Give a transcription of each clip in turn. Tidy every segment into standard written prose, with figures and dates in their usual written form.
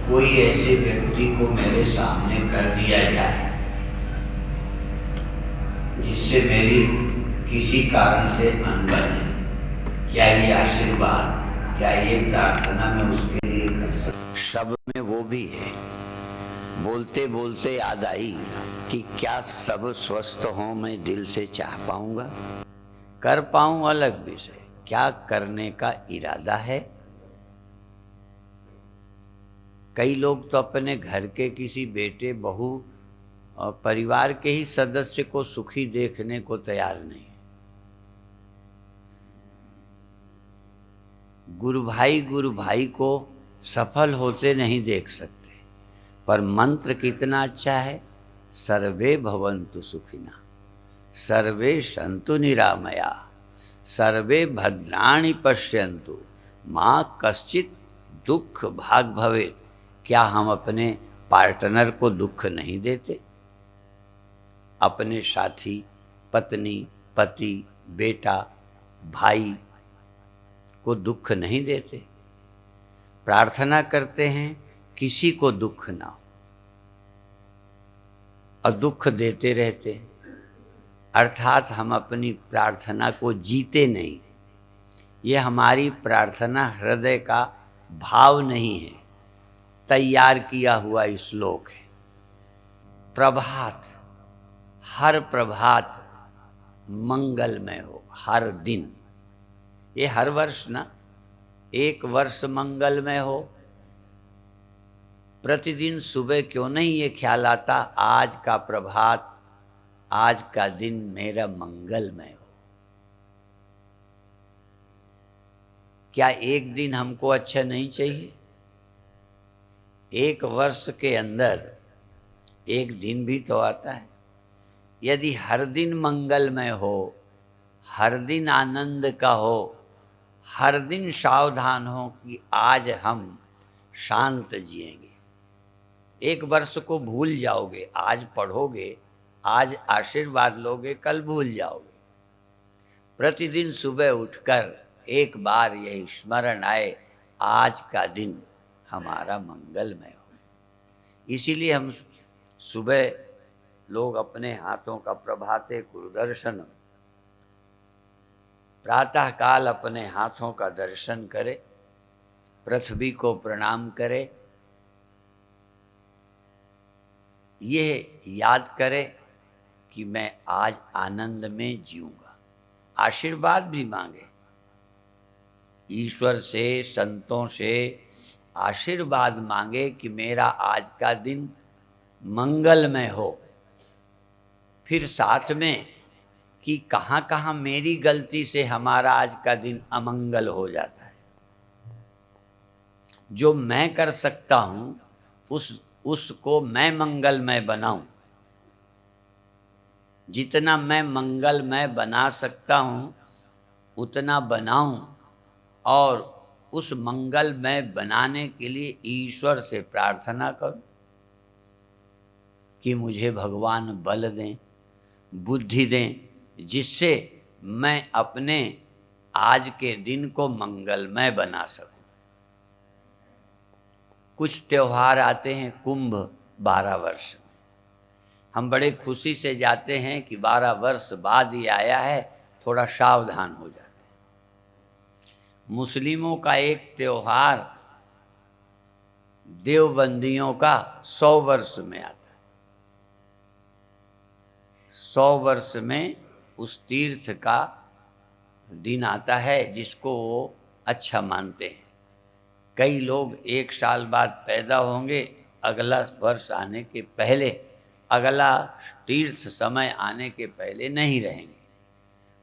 कोई ऐसे व्यक्ति को मेरे सामने कर दिया जाए जिससे मेरी किसी कारण से अनबन है, क्या ये आशीर्वाद, क्या ये प्रार्थना मैं उसके लिए कर सकता? शब्द में वो भी है, बोलते बोलते याद आई कि क्या सब स्वस्थ हो मैं दिल से चाह पाऊंगा, कर पाऊं अलग विषय, क्या करने का इरादा है। कई लोग तो अपने घर के किसी बेटे बहू और परिवार के ही सदस्य को सुखी देखने को तैयार नहीं। गुरु भाई को सफल होते नहीं देख सकते, पर मंत्र कितना अच्छा है, सर्वे भवन्तु सुखिना, सर्वे सन्तु निरामया, सर्वे भद्राणि पश्यन्तु, माँ कश्चित दुख भाग भवेत्। क्या हम अपने पार्टनर को दुख नहीं देते? अपने साथी, पत्नी, पति, बेटा, भाई को दुख नहीं देते? प्रार्थना करते हैं किसी को दुख ना हो, और दुख देते रहते हैं, अर्थात हम अपनी प्रार्थना को जीते नहीं। ये हमारी प्रार्थना हृदय का भाव नहीं है, तैयार किया हुआ श्लोक है। प्रभात, हर प्रभात मंगलमय हो, हर दिन। ये हर वर्ष ना, एक वर्ष मंगलमय हो। प्रतिदिन सुबह क्यों नहीं ये ख्याल आता, आज का प्रभात, आज का दिन मेरा मंगलमय हो। क्या एक दिन हमको अच्छा नहीं चाहिए? एक वर्ष के अंदर एक दिन भी तो आता है। यदि हर दिन मंगलमय हो, हर दिन आनंद का हो, हर दिन सावधान हो कि आज हम शांत जिएंगे। एक वर्ष को भूल जाओगे, आज पढ़ोगे, आज आशीर्वाद लोगे, कल भूल जाओगे। प्रतिदिन सुबह उठकर एक बार यही स्मरण आए, आज का दिन हमारा मंगलमय हो। इसीलिए हम सुबह लोग अपने हाथों का प्रभाते गुरुदर्शन, प्रातः काल अपने हाथों का दर्शन करे, पृथ्वी को प्रणाम करे, ये याद करे कि मैं आज आनंद में जीऊंगा। आशीर्वाद भी मांगे, ईश्वर से, संतों से आशीर्वाद मांगे कि मेरा आज का दिन मंगलमय हो। फिर साथ में कि कहाँ कहाँ मेरी गलती से हमारा आज का दिन अमंगल हो जाता है। जो मैं कर सकता हूँ उसको मैं मंगलमय बनाऊं। जितना मैं मंगलमय बना सकता हूँ उतना बनाऊं, और उस मंगलमय बनाने के लिए ईश्वर से प्रार्थना करूं कि मुझे भगवान बल दें, बुद्धि दें, जिससे मैं अपने आज के दिन को मंगलमय बना सकूं। कुछ त्योहार आते हैं कुंभ 12 वर्ष में, हम बड़े खुशी से जाते हैं कि 12 वर्ष बाद ये आया है, थोड़ा सावधान हो जाते हैं। मुस्लिमों का एक त्योहार देवबंदियों का 100 वर्ष में आता है। 100 वर्ष में उस तीर्थ का दिन आता है जिसको वो अच्छा मानते हैं। कई लोग 1 साल बाद पैदा होंगे, अगला वर्ष आने के पहले, अगला तीर्थ समय आने के पहले नहीं रहेंगे।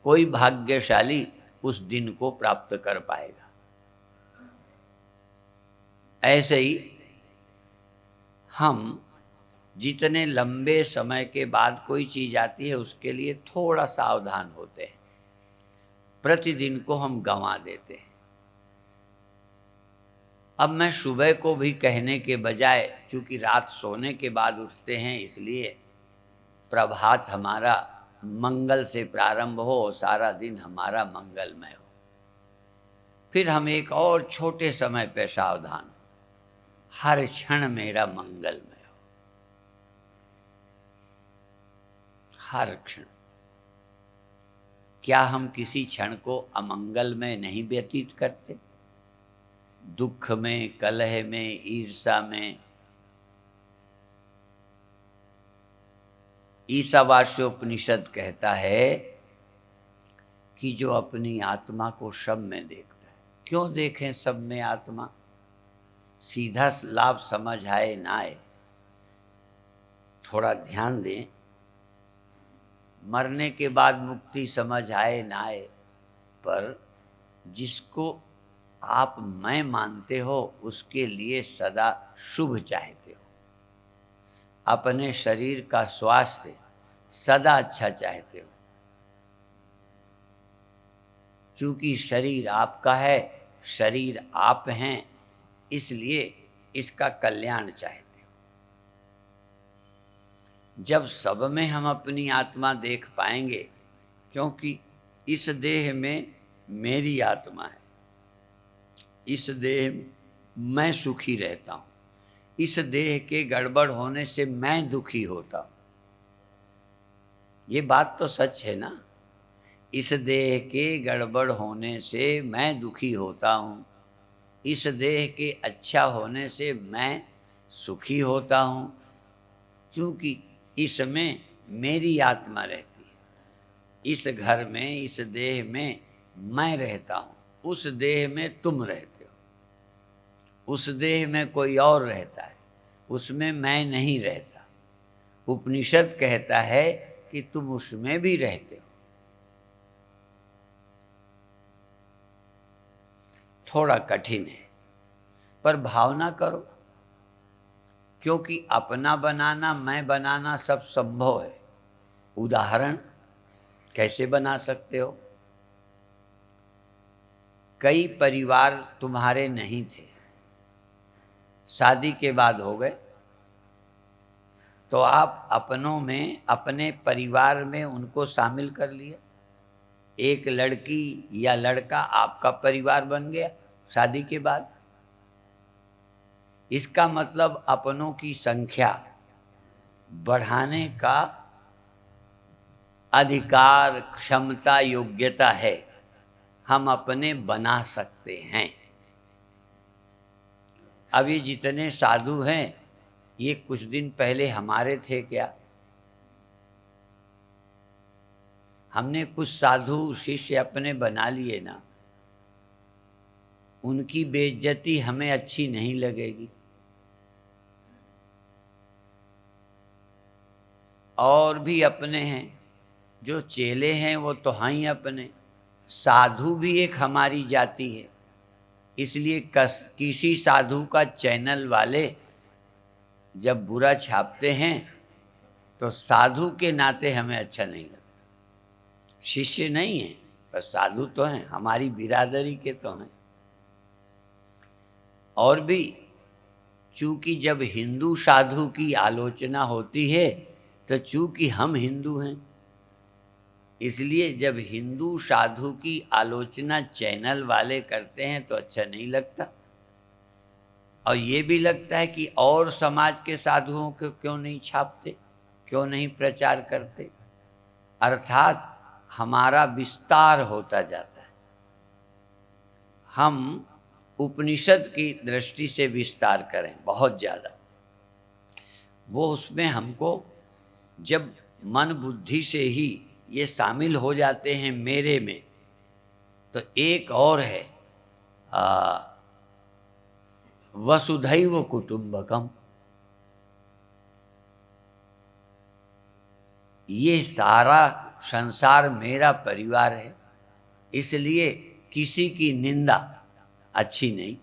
कोई भाग्यशाली उस दिन को प्राप्त कर पाएगा। ऐसे ही हम जितने लंबे समय के बाद कोई चीज़ आती है उसके लिए थोड़ा सावधान होते हैं, प्रतिदिन को हम गंवा देते हैं। अब मैं सुबह को भी कहने के बजाय, चूँकि रात सोने के बाद उठते हैं, इसलिए प्रभात हमारा मंगल से प्रारंभ हो, सारा दिन हमारा मंगलमय हो। फिर हम एक और छोटे समय पे सावधान, हर क्षण मेरा मंगलमय हो, हर क्षण। क्या हम किसी क्षण को अमंगल में नहीं व्यतीत करते? दुख में, कलह में, ईर्ष्या में। ईशावास्योपनिषद कहता है कि जो अपनी आत्मा को सब में देखता है। क्यों देखें सब में आत्मा? सीधा लाभ समझ आए ना आए, थोड़ा ध्यान दें। मरने के बाद मुक्ति समझ आए ना आए, पर जिसको आप मैं मानते हो उसके लिए सदा शुभ चाहते हो, अपने शरीर का स्वास्थ्य सदा अच्छा चाहते हो। क्योंकि शरीर आपका है, शरीर आप हैं, इसलिए इसका कल्याण चाहते हो। जब सब में हम अपनी आत्मा देख पाएंगे, क्योंकि इस देह में मेरी आत्मा है, इस देह में मैं सुखी रहता हूँ, इस देह के गड़बड़ होने से मैं दुखी होता हूँ। ये बात तो सच है ना? इस देह के गड़बड़ होने से मैं दुखी होता हूँ, इस देह के अच्छा होने से मैं सुखी होता हूँ, क्योंकि इसमें मेरी आत्मा रहती है। इस घर में, इस देह में मैं रहता हूँ, उस देह में तुम रहते हो, उस देह में कोई और रहता है, उसमें मैं नहीं रहता। उपनिषद कहता है कि तुम उसमें भी रहते हो। थोड़ा कठिन है, पर भावना करो, क्योंकि अपना बनाना, मैं बनाना सब संभव है। उदाहरण कैसे बना सकते हो? कई परिवार तुम्हारे नहीं थे, शादी के बाद हो गए, तो आप अपनों में, अपने परिवार में उनको शामिल कर लिए। एक लड़की या लड़का आपका परिवार बन गया शादी के बाद। इसका मतलब अपनों की संख्या बढ़ाने का अधिकार, क्षमता, योग्यता है। हम अपने बना सकते हैं। अब ये जितने साधु हैं, ये कुछ दिन पहले हमारे थे क्या? हमने कुछ साधु शिष्य अपने बना लिए ना, उनकी बेइज्जती हमें अच्छी नहीं लगेगी। और भी अपने हैं, जो चेले हैं वो तो हैं ही अपने। साधु भी एक हमारी जाति है, इसलिए किसी साधु का चैनल वाले जब बुरा छापते हैं तो साधु के नाते हमें अच्छा नहीं लगता। शिष्य नहीं है, पर साधु तो हैं, हमारी बिरादरी के तो हैं। और भी, चूंकि जब हिंदू साधु की आलोचना होती है तो चूंकि हम हिंदू हैं, इसलिए जब हिंदू साधु की आलोचना चैनल वाले करते हैं तो अच्छा नहीं लगता। और ये भी लगता है कि और समाज के साधुओं को क्यों नहीं छापते, क्यों नहीं प्रचार करते। अर्थात हमारा विस्तार होता जाता है। हम उपनिषद की दृष्टि से विस्तार करें बहुत ज़्यादा, वो उसमें हमको जब मन बुद्धि से ही ये शामिल हो जाते हैं मेरे में, तो एक और है वसुधैव कुटुंबकम। ये सारा संसार मेरा परिवार है, इसलिए किसी की निंदा अच्छी नहीं।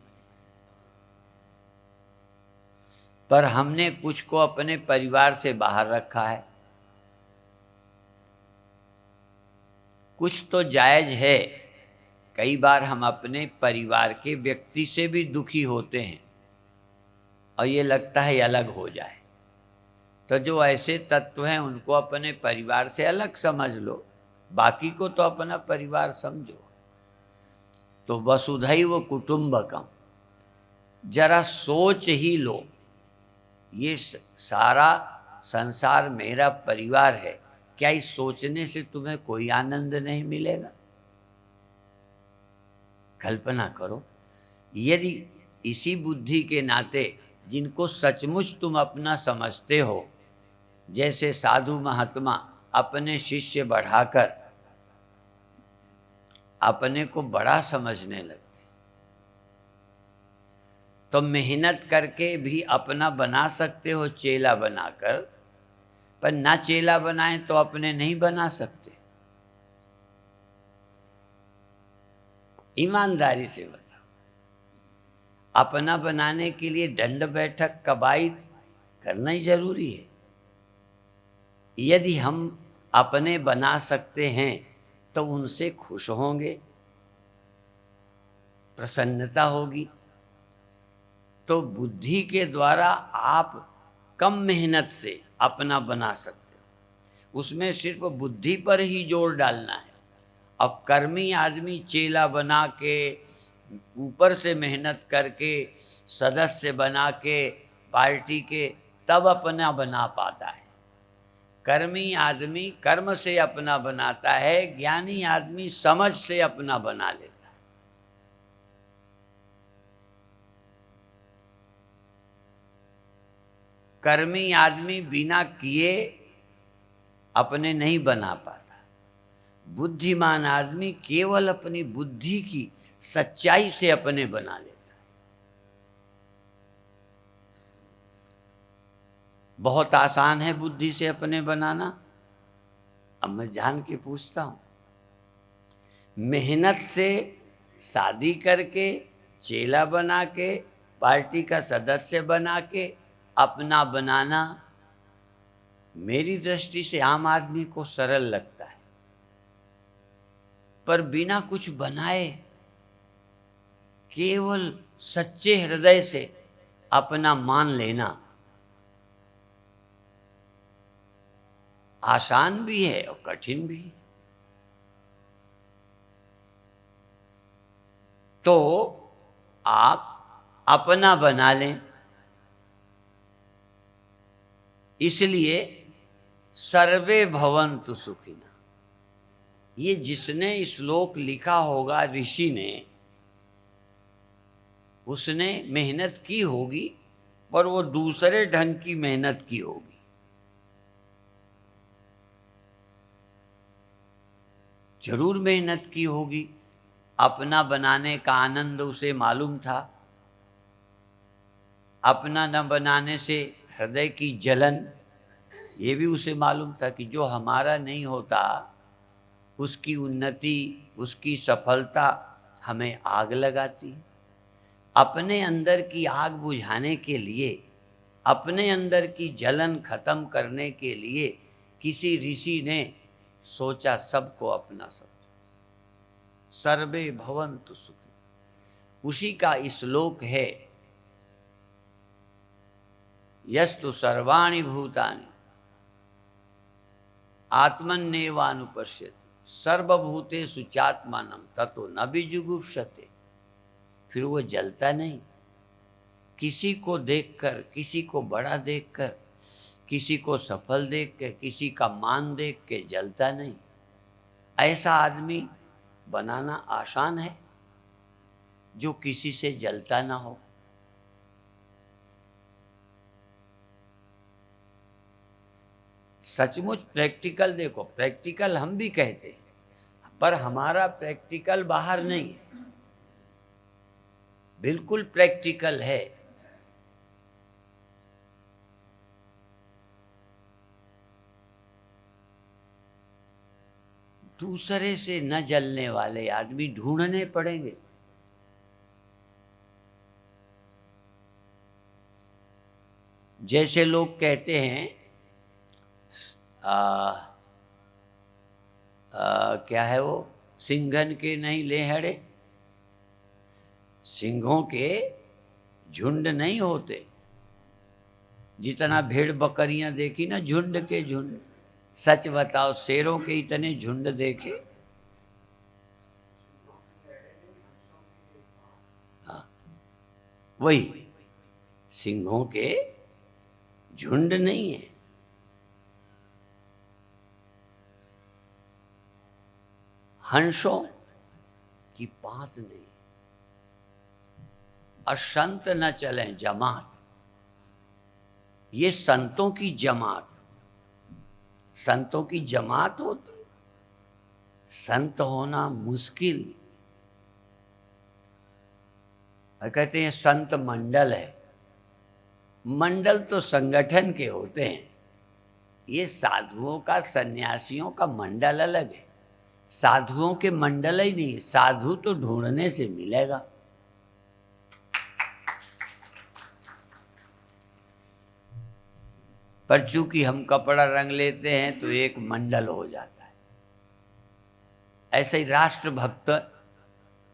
पर हमने कुछ को अपने परिवार से बाहर रखा है। कुछ तो जायज है, कई बार हम अपने परिवार के व्यक्ति से भी दुखी होते हैं और ये लगता है अलग हो जाए। तो जो ऐसे तत्व हैं उनको अपने परिवार से अलग समझ लो, बाकी को तो अपना परिवार समझो। तो वसुधैव कुटुंबकम, जरा सोच ही लो, ये सारा संसार मेरा परिवार है। क्या इस सोचने से तुम्हें कोई आनंद नहीं मिलेगा? कल्पना करो, यदि इसी बुद्धि के नाते जिनको सचमुच तुम अपना समझते हो, जैसे साधु महात्मा अपने शिष्य बढ़ाकर अपने को बड़ा समझने लगते, तो मेहनत करके भी अपना बना सकते हो चेला बनाकर, पर ना चेला बनाए तो अपने नहीं बना सकते। ईमानदारी से बताओ, अपना बनाने के लिए दंड बैठक कवायद करना ही जरूरी है। यदि हम अपने बना सकते हैं तो उनसे खुश होंगे, प्रसन्नता होगी। तो बुद्धि के द्वारा आप कम मेहनत से अपना बना सकते हो, उसमें सिर्फ बुद्धि पर ही जोर डालना है। अब कर्मी आदमी चेला बना के, ऊपर से मेहनत करके, सदस्य बना के पार्टी के, तब अपना बना पाता है। कर्मी आदमी कर्म से अपना बनाता है, ज्ञानी आदमी समझ से अपना बना लेता है। कर्मी आदमी बिना किए अपने नहीं बना पाता। बुद्धिमान आदमी केवल अपनी बुद्धि की सच्चाई से अपने बना लेता है। बहुत आसान है बुद्धि से अपने बनाना। अब मैं जान के पूछता हूं, मेहनत से शादी करके, चेला बना के, पार्टी का सदस्य बना के अपना बनाना मेरी दृष्टि से आम आदमी को सरल लगता है, पर बिना कुछ बनाए केवल सच्चे हृदय से अपना मान लेना आसान भी है और कठिन भी है। तो आप अपना बना लें। इसलिए सर्वे भवन्तु सुखिनः, ये जिसने श्लोक लिखा होगा ऋषि ने, उसने मेहनत की होगी, पर वो दूसरे ढंग की मेहनत की होगी। जरूर मेहनत की होगी, अपना बनाने का आनंद उसे मालूम था। अपना न बनाने से हृदय की जलन, ये भी उसे मालूम था कि जो हमारा नहीं होता उसकी उन्नति, उसकी सफलता हमें आग लगाती है। अपने अंदर की आग बुझाने के लिए, अपने अंदर की जलन खत्म करने के लिए किसी ऋषि ने सोचा सबको अपना समझो। सर्वे भवन्तु सुखिनः, उसी का श्लोक है, यस्तु सर्वाणि भूतानि आत्मन्येवानुपश्यति सर्वभूतेषु चात्मानं ततो न विजुगुप्सते। फिर वो जलता नहीं, किसी को देखकर, किसी को बड़ा देखकर, किसी को सफल देख के, किसी का मान देख के जलता नहीं। ऐसा आदमी बनाना आसान है जो किसी से जलता ना हो। सचमुच प्रैक्टिकल देखो, प्रैक्टिकल हम भी कहते हैं, पर हमारा प्रैक्टिकल बाहर नहीं है, बिल्कुल प्रैक्टिकल है। दूसरे से न जलने वाले आदमी ढूंढने पड़ेंगे। जैसे लोग कहते हैं क्या है वो, सिंघन के नहीं लेहड़े। सिंहों के झुंड नहीं होते। जितना भेड़ बकरियां देखी ना, झुंड के झुंड, सच बताओ शेरों के इतने झुंड देखे? वही सिंहों के झुंड नहीं है। हंसों की पात नहीं। और संत न चलें जमात, ये संतों की जमात, संतों की जमात होती, संत होना मुश्किल। कहते हैं संत मंडल है। मंडल तो संगठन के होते हैं, ये साधुओं का, सन्यासियों का मंडल अलग है। साधुओं के मंडल ही नहीं, साधु तो ढूंढने से मिलेगा। पर चूंकि हम कपड़ा रंग लेते हैं तो एक मंडल हो जाता है। ऐसे ही राष्ट्रभक्त,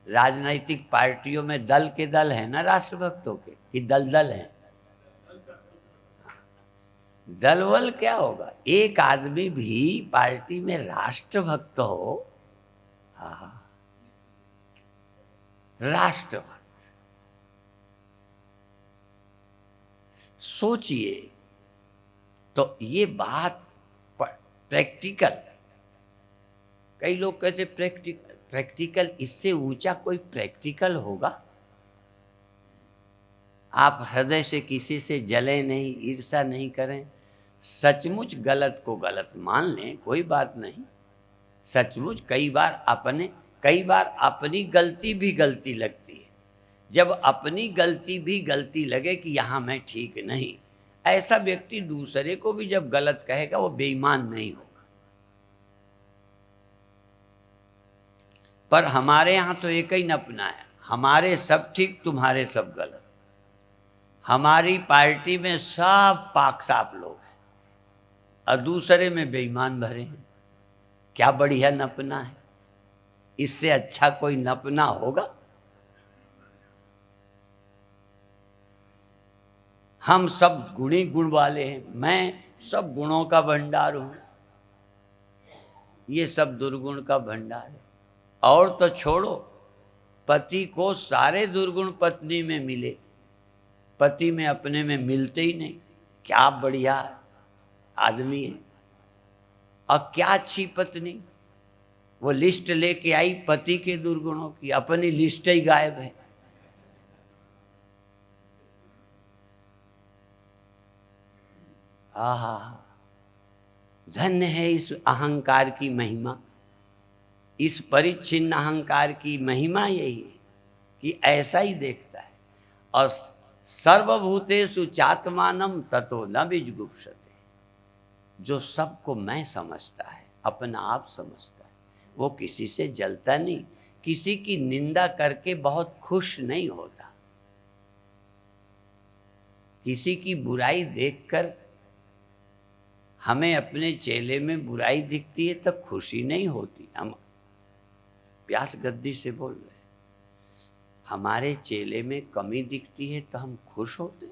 राजनीतिक पार्टियों में दल के दल है ना राष्ट्रभक्तों के, कि दल दल है। दलवल क्या होगा? एक आदमी भी पार्टी में राष्ट्रभक्त हो, हाँ, राष्ट्रभक्त। सोचिए तो ये बात प्रैक्टिकल। कई लोग कहते प्रैक्टिकल, इससे ऊंचा कोई प्रैक्टिकल होगा? आप हृदय से किसी से जले नहीं, ईर्ष्या नहीं करें, सचमुच गलत को गलत मान लें, कोई बात नहीं। सचमुच कई बार अपनी गलती भी गलती लगती है। जब अपनी गलती भी गलती लगे कि यहाँ मैं ठीक नहीं, ऐसा व्यक्ति दूसरे को भी जब गलत कहेगा वो बेईमान नहीं होगा। पर हमारे यहाँ तो एक ही नपना है, हमारे सब ठीक, तुम्हारे सब गलत। हमारी पार्टी में सब पाक साफ लोग हैं और दूसरे में बेईमान भरे हैं। क्या बढ़िया नपना है? इससे अच्छा कोई नपना होगा? हम सब गुणी गुण वाले हैं, मैं सब गुणों का भंडार हूं, ये सब दुर्गुण का भंडार है। और तो छोड़ो, पति को सारे दुर्गुण पत्नी में मिले, पति में अपने में मिलते ही नहीं। क्या बढ़िया आदमी है और क्या अच्छी पत्नी। वो लिस्ट लेके आई पति के दुर्गुणों की, अपनी लिस्ट ही गायब है। आहा, धन्य है इस अहंकार की महिमा, इस परिच्छिन्न अहंकार की महिमा यही है कि ऐसा ही देखता है। और सर्वभूतेषु चात्मानं ततो न विजुगुप्सते, जो सबको मैं समझता है, अपना आप समझता है, वो किसी से जलता नहीं, किसी की निंदा करके बहुत खुश नहीं होता, किसी की बुराई देखकर हमें अपने चेले में बुराई दिखती है तो खुशी नहीं होती। हम प्यास गद्दी से बोल रहे हैं, हमारे चेले में कमी दिखती है तो हम खुश होते,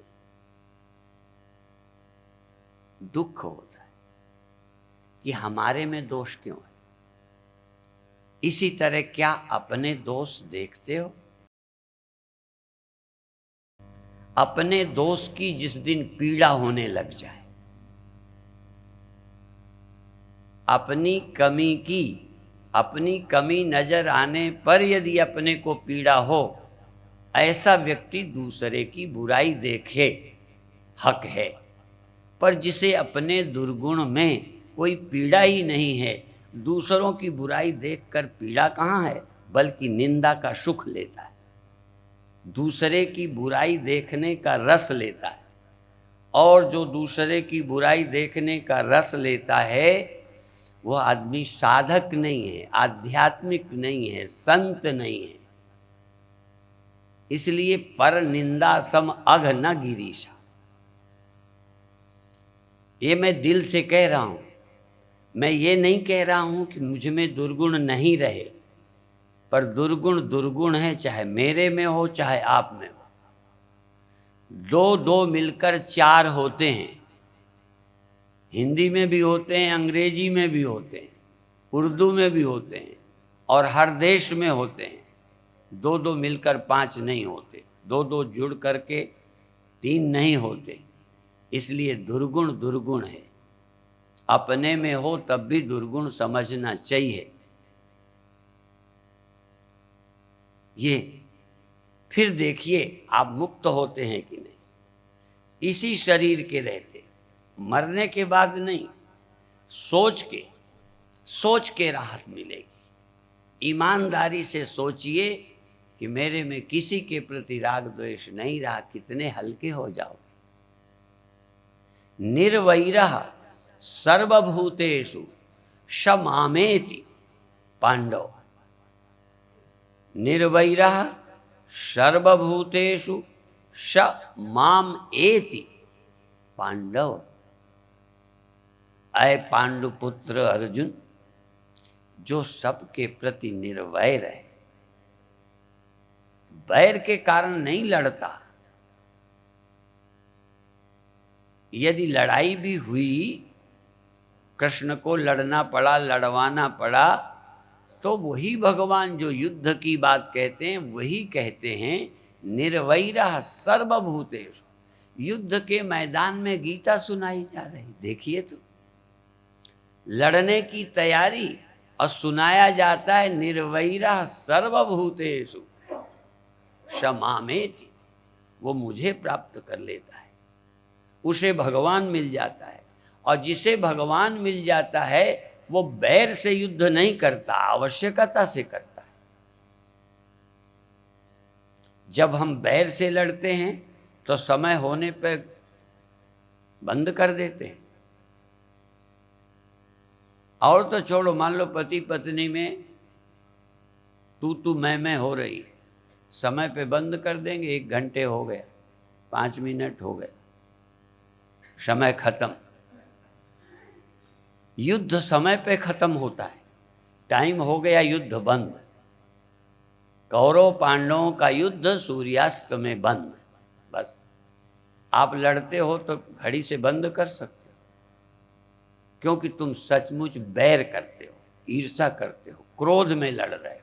दुख होता है कि हमारे में दोष क्यों है। इसी तरह क्या अपने दोष देखते हो? अपने दोष की जिस दिन पीड़ा होने लग जाए, अपनी कमी नजर आने पर यदि अपने को पीड़ा हो, ऐसा व्यक्ति दूसरे की बुराई देखे हक है। पर जिसे अपने दुर्गुण में कोई पीड़ा ही नहीं है, दूसरों की बुराई देखकर पीड़ा कहाँ है, बल्कि निंदा का सुख लेता है, दूसरे की बुराई देखने का रस लेता है। और जो दूसरे की बुराई देखने का रस लेता है, वह आदमी साधक नहीं है, आध्यात्मिक नहीं है, संत नहीं है। इसलिए पर निंदा सम अघ न गिरीशा, ये मैं दिल से कह रहा हूं। मैं ये नहीं कह रहा हूं कि मुझ में दुर्गुण नहीं रहे, पर दुर्गुण दुर्गुण है, चाहे मेरे में हो चाहे आप में हो। दो दो मिलकर चार होते हैं, हिंदी में भी होते हैं, अंग्रेजी में भी होते हैं, उर्दू में भी होते हैं और हर देश में होते हैं। दो दो मिलकर पांच नहीं होते। दो दो जुड़ करके तीन नहीं होते, इसलिए दुर्गुण दुर्गुण है। अपने में हो तब भी दुर्गुण समझना चाहिए। ये फिर देखिए आप मुक्त होते हैं कि नहीं। इसी शरीर के रहते, मरने के बाद नहीं, सोच के राहत मिलेगी। ईमानदारी से सोचिए कि मेरे में किसी के प्रति राग द्वेष नहीं रहा, कितने हल्के हो जाओगे। निर्वैरः सर्वभूतेषु शमामेति पांडव। निर्वैरः सर्वभूतेषु शमाम एति पांडव। अय पांडुपुत्र अर्जुन, जो सबके प्रति निर्वैर है, वैर के कारण नहीं लड़ता। यदि लड़ाई भी हुई, कृष्ण को लड़ना पड़ा, लड़वाना पड़ा, तो वही भगवान जो युद्ध की बात कहते हैं वही कहते हैं निर्वैरः सर्वभूतेषु। युद्ध के मैदान में गीता सुनाई जा रही, देखिए तो लड़ने की तैयारी, और सुनाया जाता है निर्वैरः सर्वभूतेषु शमामेति। वो मुझे प्राप्त कर लेता है, उसे भगवान मिल जाता है। और जिसे भगवान मिल जाता है वो बैर से युद्ध नहीं करता, आवश्यकता से करता है। जब हम बैर से लड़ते हैं तो समय होने पर बंद कर देते हैं। और तो छोड़ो, मान लो पति पत्नी में तू मैं हो रही है, समय पे बंद कर देंगे। 1 घंटे हो गया, 5 मिनट हो गए, समय खत्म। युद्ध समय पे खत्म होता है, टाइम हो गया, युद्ध बंद। कौरव पांडवों का युद्ध सूर्यास्त में बंद। बस आप लड़ते हो तो घड़ी से बंद कर सकते हो, क्योंकि तुम सचमुच बैर करते हो, ईर्ष्या करते हो, क्रोध में लड़ रहे हो।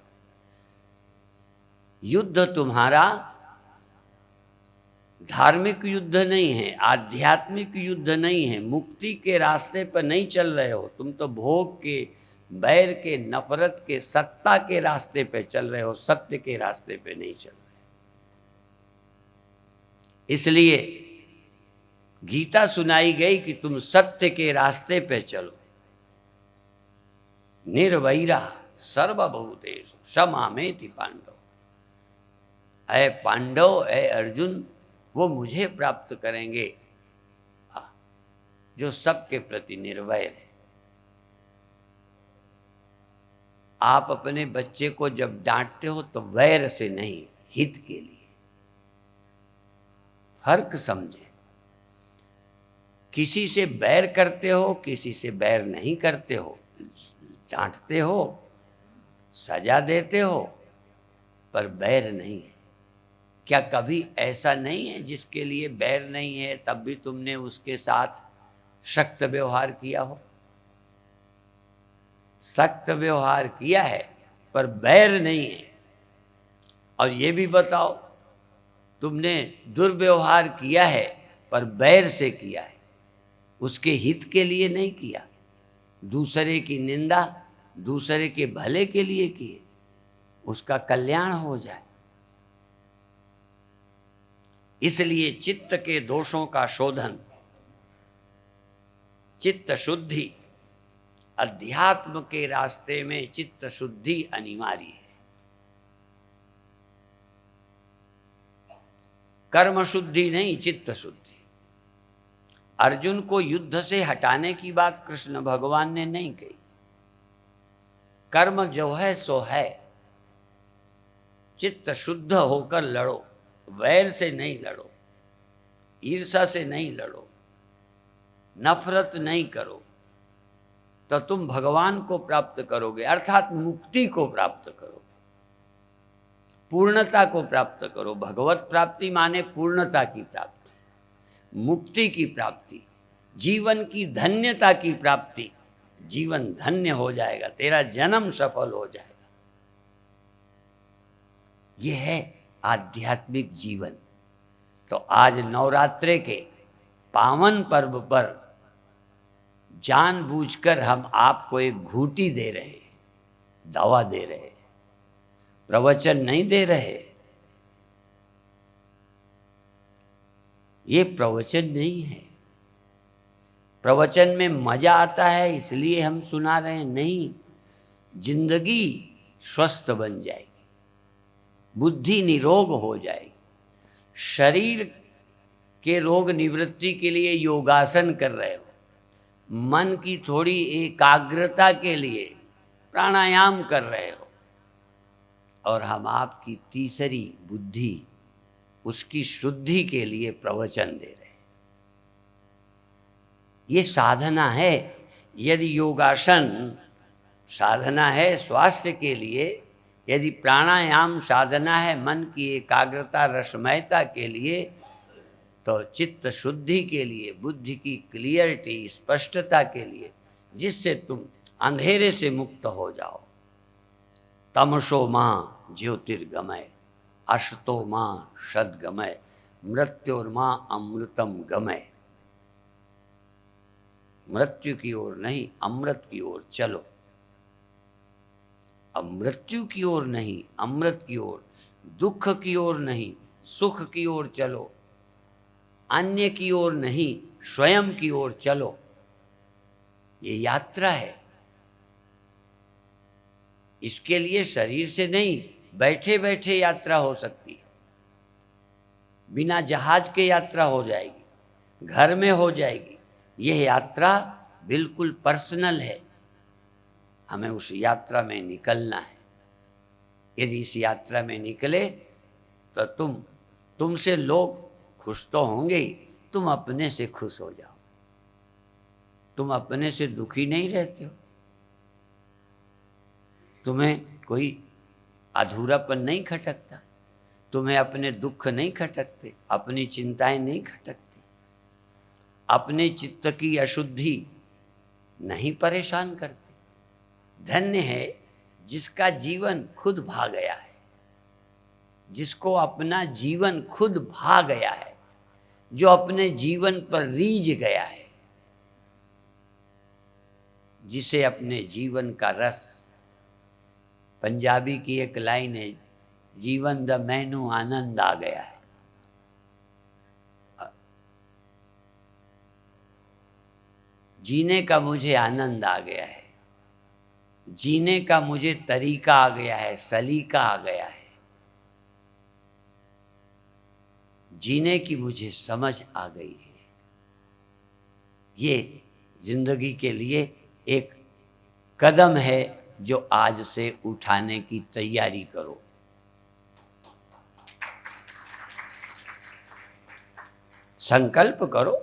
युद्ध तुम्हारा धार्मिक युद्ध नहीं है, आध्यात्मिक युद्ध नहीं है, मुक्ति के रास्ते पर नहीं चल रहे हो तुम, तो भोग के, बैर के, नफरत के, सत्ता के रास्ते पे चल रहे हो, सत्य के रास्ते पे नहीं चल रहे। इसलिए गीता सुनाई गई कि तुम सत्य के रास्ते पे चलो। निर्वैरः सर्वभूतेषु शमामेति पांडव। ऐ पांडव, ऐ अर्जुन, वो मुझे प्राप्त करेंगे जो सबके प्रति निर्वैर है। आप अपने बच्चे को जब डांटते हो तो वैर से नहीं, हित के लिए। फर्क समझे। किसी से बैर करते हो, किसी से बैर नहीं करते हो, डांटते हो, सजा देते हो, पर बैर नहीं है। क्या कभी ऐसा नहीं है जिसके लिए बैर नहीं है तब भी तुमने उसके साथ सख्त व्यवहार किया हो? सख्त व्यवहार किया है पर बैर नहीं है। और ये भी बताओ, तुमने दुर्व्यवहार किया है पर बैर से किया है, उसके हित के लिए नहीं किया, दूसरे की निंदा, दूसरे के भले के लिए किए, उसका कल्याण हो जाए। इसलिए चित्त के दोषों का शोधन, चित्त शुद्धि, अध्यात्म के रास्ते में चित्त शुद्धि अनिवार्य है। कर्म शुद्धि नहीं, चित्त शुद्धि। अर्जुन को युद्ध से हटाने की बात कृष्ण भगवान ने नहीं कही। कर्म जो है सो है, चित्त शुद्ध होकर लड़ो, वैर से नहीं लड़ो, ईर्ष्या से नहीं लड़ो, नफरत नहीं करो, तो तुम भगवान को प्राप्त करोगे, अर्थात मुक्ति को प्राप्त करोगे, पूर्णता को प्राप्त करो। भगवत प्राप्ति माने पूर्णता की प्राप्ति, मुक्ति की प्राप्ति, जीवन की धन्यता की प्राप्ति। जीवन धन्य हो जाएगा, तेरा जन्म सफल हो जाएगा। यह है आध्यात्मिक जीवन। तो आज नवरात्रे के पावन पर्व पर जानबूझकर हम आपको एक घूंटी दे रहे हैं, दवा दे रहे हैं, प्रवचन नहीं दे रहे। ये प्रवचन नहीं है। प्रवचन में मजा आता है इसलिए हम सुना रहे हैं, नहीं। जिंदगी स्वस्थ बन जाएगी, बुद्धि निरोग हो जाएगी, शरीर के रोग निवृत्ति के लिए योगासन कर रहे हो, मन की थोड़ी एकाग्रता के लिए प्राणायाम कर रहे हो, और हम आपकी तीसरी बुद्धि, उसकी शुद्धि के लिए प्रवचन दे रहे हैं। ये साधना है। यदि योगासन साधना है स्वास्थ्य के लिए, यदि प्राणायाम साधना है मन की एकाग्रता रसमयता के लिए, तो चित्त शुद्धि के लिए, बुद्धि की क्लियरिटी स्पष्टता के लिए, जिससे तुम अंधेरे से मुक्त हो जाओ। तमसो मां ज्योतिर्गमय, अशतो मां सद्गमय, मृत्योर्मां अमृतम गमय। मृत्यु की ओर नहीं, अमृत की ओर चलो। अब मृत्यु की ओर नहीं, अमृत की ओर, दुख की ओर नहीं, सुख की ओर चलो। अन्य की ओर नहीं, स्वयं की ओर चलो। ये यात्रा है। इसके लिए शरीर से नहीं, बैठे बैठे यात्रा हो सकती है। बिना जहाज के यात्रा हो जाएगी, घर में हो जाएगी। यह यात्रा बिल्कुल पर्सनल है। हमें उस यात्रा में निकलना है। यदि इस यात्रा में निकले तो तुमसे लोग खुश तो होंगे ही, तुम अपने से खुश हो जाओ। तुम अपने से दुखी नहीं रहते हो, तुम्हें कोई अधूरापन नहीं खटकता, तुम्हें अपने दुख नहीं खटकते, अपनी चिंताएं नहीं खटकती, अपने चित्त की अशुद्धि नहीं परेशान करते। धन्य है जिसका जीवन खुद भा गया है, जिसको अपना जीवन खुद भा गया है, जो अपने जीवन पर रीझ गया है, जिसे अपने जीवन का रस, पंजाबी की एक लाइन है, जीवन द मैनू आनंद आ गया है। जीने का मुझे आनंद आ गया है, जीने का मुझे तरीका आ गया है, सलीका आ गया है, जीने की मुझे समझ आ गई है। ये जिंदगी के लिए एक कदम है जो आज से उठाने की तैयारी करो। संकल्प करो।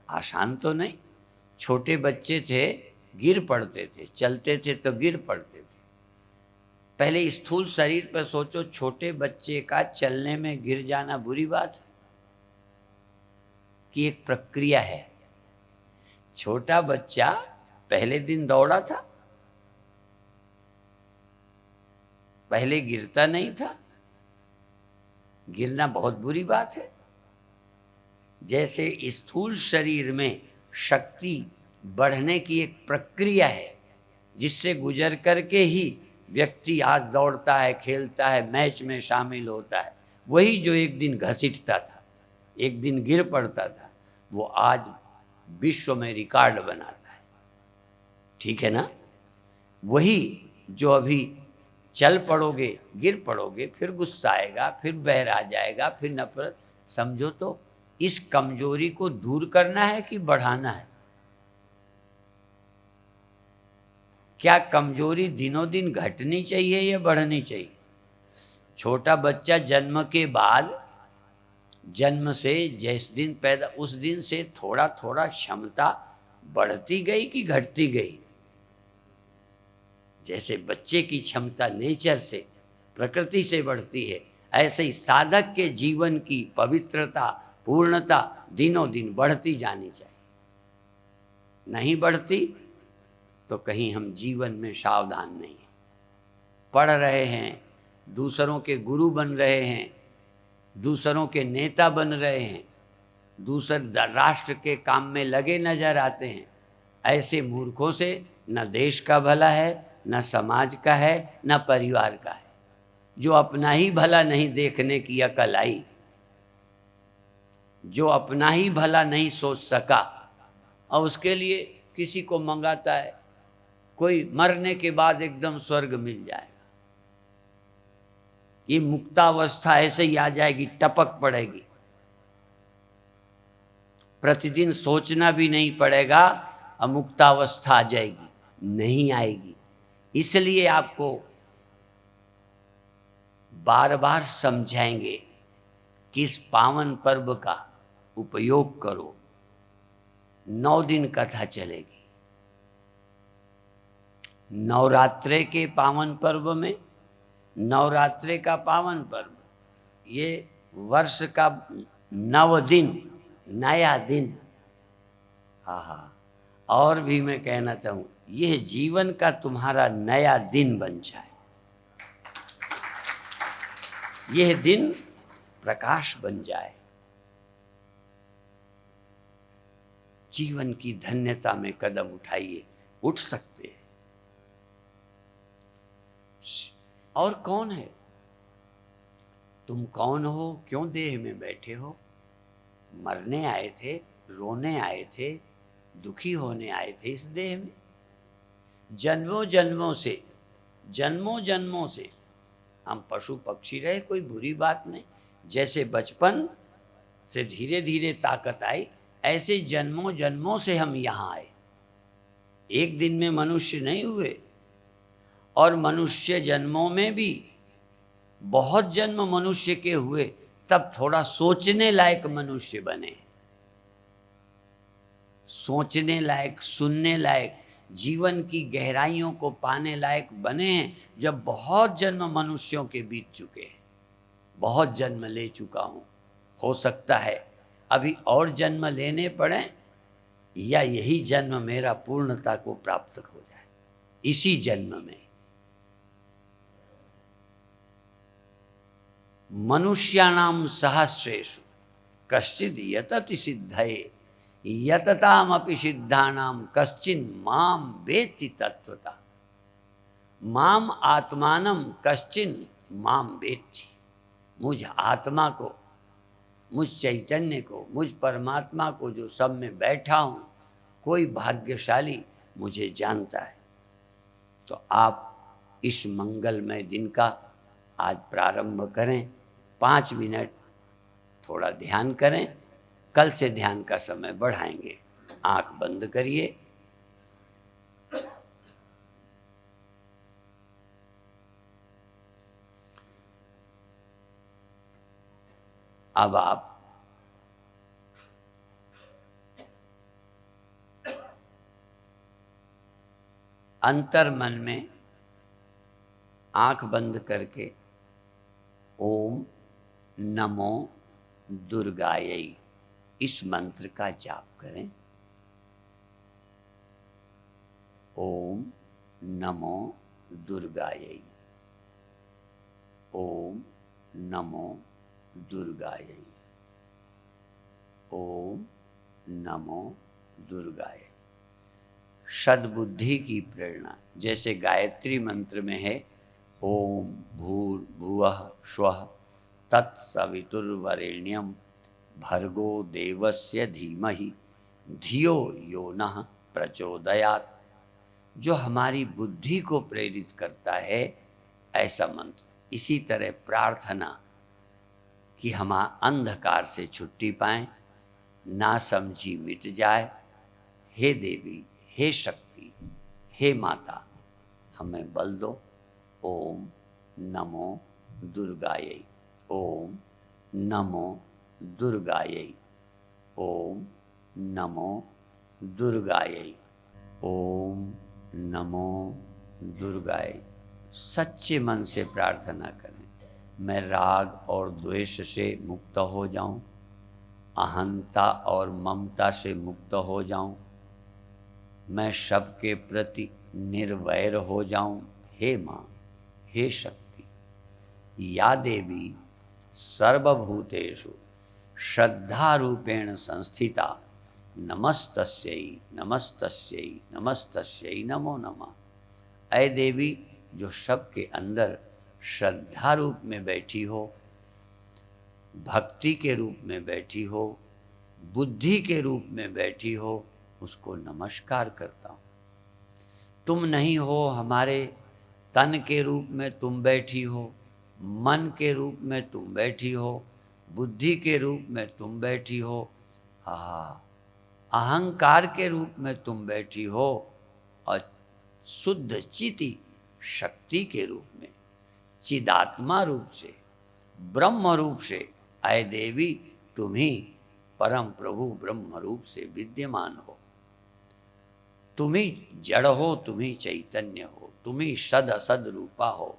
आसान तो नहीं। छोटे बच्चे थे, गिर पड़ते थे, चलते थे तो गिर पड़ते थे। पहले स्थूल शरीर पर सोचो, छोटे बच्चे का चलने में गिर जाना बुरी बात है कि एक प्रक्रिया है। छोटा बच्चा पहले दिन दौड़ा था, पहले गिरता नहीं था। गिरना बहुत बुरी बात है। जैसे स्थूल शरीर में शक्ति बढ़ने की एक प्रक्रिया है, जिससे गुजर करके ही व्यक्ति आज दौड़ता है, खेलता है, मैच में शामिल होता है। वही जो एक दिन घसीटता था, एक दिन गिर पड़ता था, वो आज विश्व में रिकॉर्ड बनाता है। ठीक है ना? वही जो अभी चल पड़ोगे, गिर पड़ोगे, फिर गुस्सा आएगा, फिर बहर आ जाएगा, फिर नफरत। समझो तो इस कमजोरी को दूर करना है कि बढ़ाना है? क्या कमजोरी दिनों दिन घटनी चाहिए या बढ़नी चाहिए? छोटा बच्चा जन्म के बाद, जन्म से जिस दिन पैदा, उस दिन से थोड़ा थोड़ा क्षमता बढ़ती गई कि घटती गई? जैसे बच्चे की क्षमता नेचर से, प्रकृति से बढ़ती है, ऐसे ही साधक के जीवन की पवित्रता, पूर्णता दिनों दिन बढ़ती जानी चाहिए। नहीं बढ़ती तो कहीं हम जीवन में सावधान नहीं हैं। पढ़ रहे हैं, दूसरों के गुरु बन रहे हैं, दूसरों के नेता बन रहे हैं, दूसरे राष्ट्र के काम में लगे नजर आते हैं। ऐसे मूर्खों से न देश का भला है, न समाज का है, न परिवार का है। जो अपना ही भला नहीं देखने की अकल आई, जो अपना ही भला नहीं सोच सका और उसके लिए किसी को मंगाता है कोई मरने के बाद एकदम स्वर्ग मिल जाएगा। ये मुक्तावस्था ऐसे ही आ जाएगी, टपक पड़ेगी। प्रतिदिन सोचना भी नहीं पड़ेगा, अमुक्तावस्था आ जाएगी, नहीं आएगी। इसलिए आपको बार बार समझाएंगे कि इस पावन पर्व का उपयोग करो। 9 दिन कथा चलेगी। नवरात्रे के पावन पर्व में, नवरात्रे का पावन पर्व, ये वर्ष का 9 दिन, नया दिन। हाँ, और भी मैं कहना चाहूँ, यह जीवन का तुम्हारा नया दिन बन जाए। यह दिन प्रकाश बन जाए, जीवन की धन्यता में कदम उठाइए, उठ सकते हैं। और कौन है? तुम कौन हो? क्यों देह में बैठे हो? मरने आए थे, रोने आए थे, दुखी होने आए थे इस देह में? जन्मों जन्मों से हम पशु पक्षी रहे, कोई बुरी बात नहीं। जैसे बचपन से धीरे धीरे ताकत आई, ऐसे जन्मों जन्मों से हम यहाँ आए। एक दिन में मनुष्य नहीं हुए। और मनुष्य जन्मों में भी बहुत जन्म मनुष्य के हुए, तब थोड़ा सोचने लायक मनुष्य बने, सोचने लायक, सुनने लायक, जीवन की गहराइयों को पाने लायक बने हैं। जब बहुत जन्म मनुष्यों के बीत चुके हैं, बहुत जन्म ले चुका हूँ, हो सकता है अभी और जन्म लेने पड़े, या यही जन्म मेरा पूर्णता को प्राप्त हो जाए इसी जन्म में। मनुष्याणाम सहस्रेषु कश्चिद यतति सिद्धये यततामपि सिद्धानाम कश्चिन माम वेत्ति तत्वता। माम आत्मानम कश्चिन माम वेत्ति। मुझ आत्मा को, मुझ चैतन्य को, मुझ परमात्मा को जो सब में बैठा हूँ, कोई भाग्यशाली मुझे जानता है। तो आप इस मंगलमय दिन का आज प्रारंभ करें। 5 मिनट थोड़ा ध्यान करें। कल से ध्यान का समय बढ़ाएंगे। आंख बंद करिए। अब आप अंतर मन में आंख बंद करके ओम नमो दुर्गायै इस मंत्र का जाप करें। ओम नमो दुर्गायै, ओम नमो दुर्गायै, ओम नमो दुर्गायै। सद्बुद्धि की प्रेरणा, जैसे गायत्री मंत्र में है ओम भूर्भुवः स्वः तत्सवितुर्वरेण्यं भर्गो देवस्य धीमहि धियो यो नः प्रचोदयात्। जो हमारी बुद्धि को प्रेरित करता है, ऐसा मंत्र। इसी तरह प्रार्थना कि हम अंधकार से छुट्टी पाएं, नासमझी मिट जाए। हे देवी, हे शक्ति, हे माता, हमें बल दो। ओम नमो दुर्गायै, ओम नमो दुर्गायै, ओम नमो दुर्गायै, ओम नमो दुर्गायै। सच्चे मन से प्रार्थना करें। मैं राग और द्वेष से मुक्त हो जाऊं, अहंता और ममता से मुक्त हो जाऊं, मैं सबके प्रति निर्वैर हो जाऊं। हे माँ, हे शक्ति, या देवी, सर्वभूतेषु श्रद्धारूपेण संस्थिता नमस्तस्यै नमस्तस्यै नमस्तस्यै नमो नमः। ऐ देवी, जो सबके अंदर श्रद्धा रूप में बैठी हो, भक्ति के रूप में बैठी हो, बुद्धि के रूप में बैठी हो, उसको नमस्कार करता हूँ। तुम नहीं हो हमारे तन के रूप में तुम बैठी हो, मन के रूप में तुम बैठी हो, बुद्धि के रूप में तुम बैठी हो, अहंकार के रूप में तुम बैठी हो, और शुद्ध चिति शक्ति के रूप में, चिदात्मा रूप से, ब्रह्म रूप से, ऐ देवी तुम ही परम प्रभु ब्रह्म रूप से विद्यमान हो। तुम ही जड़ हो, तुम ही चैतन्य हो, तुम ही सद असद रूपा हो,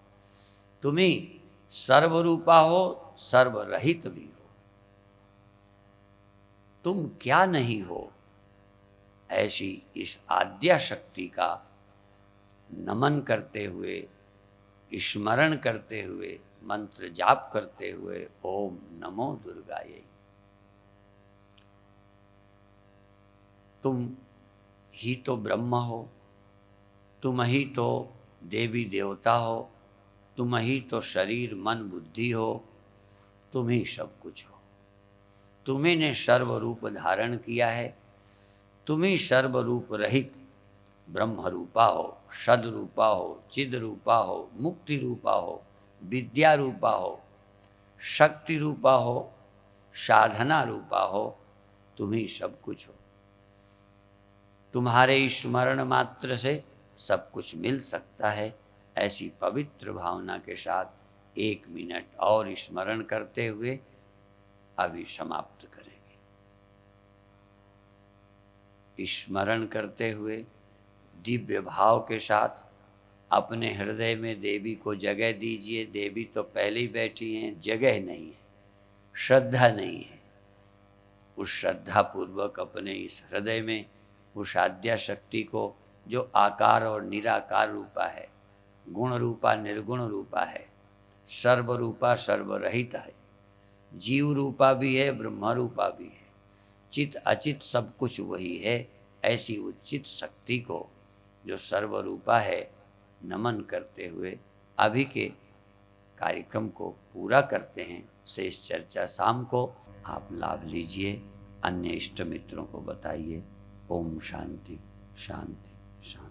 तुम ही सर्वरूपा हो, सर्वरहित भी हो। तुम क्या नहीं हो, ऐसी इस आद्या शक्ति का नमन करते हुए, स्मरण करते हुए, मंत्र जाप करते हुए, ओम नमो दुर्गायै। तुम ही तो ब्रह्म हो, तुम ही तो देवी देवता हो, तुम ही तो शरीर मन बुद्धि हो, तुम ही सब कुछ हो। तुम्ही ने सर्वरूप धारण किया है, तुम ही सर्वरूप रहित ब्रह्म रूपा हो, सद रूपा हो, चिद रूपा हो, मुक्ति रूपा हो, विद्या रूपा हो, शक्ति रूपा हो, साधना रूपा हो, तुम ही सब कुछ हो। तुम्हारे स्मरण मात्र से सब कुछ मिल सकता है। ऐसी पवित्र भावना के साथ 1 मिनट और स्मरण करते हुए अभी समाप्त करेंगे। स्मरण करते हुए दिव्य भाव के साथ अपने हृदय में देवी को जगह दीजिए। देवी तो पहले ही बैठी हैं, जगह नहीं है, श्रद्धा नहीं है। उस श्रद्धा पूर्वक अपने इस हृदय में उस आद्या शक्ति को, जो आकार और निराकार रूपा है, गुण रूपा निर्गुण रूपा है, सर्वरूपा सर्वरहित है, जीव रूपा भी है, ब्रह्म रूपा भी है, चित अचित सब कुछ वही है। ऐसी उचित शक्ति को, जो सर्वरूपा है, नमन करते हुए अभी के कार्यक्रम को पूरा करते हैं। शेष चर्चा शाम को आप लाभ लीजिए, अन्य इष्ट मित्रों को बताइए। ओम शांति शांति शांति।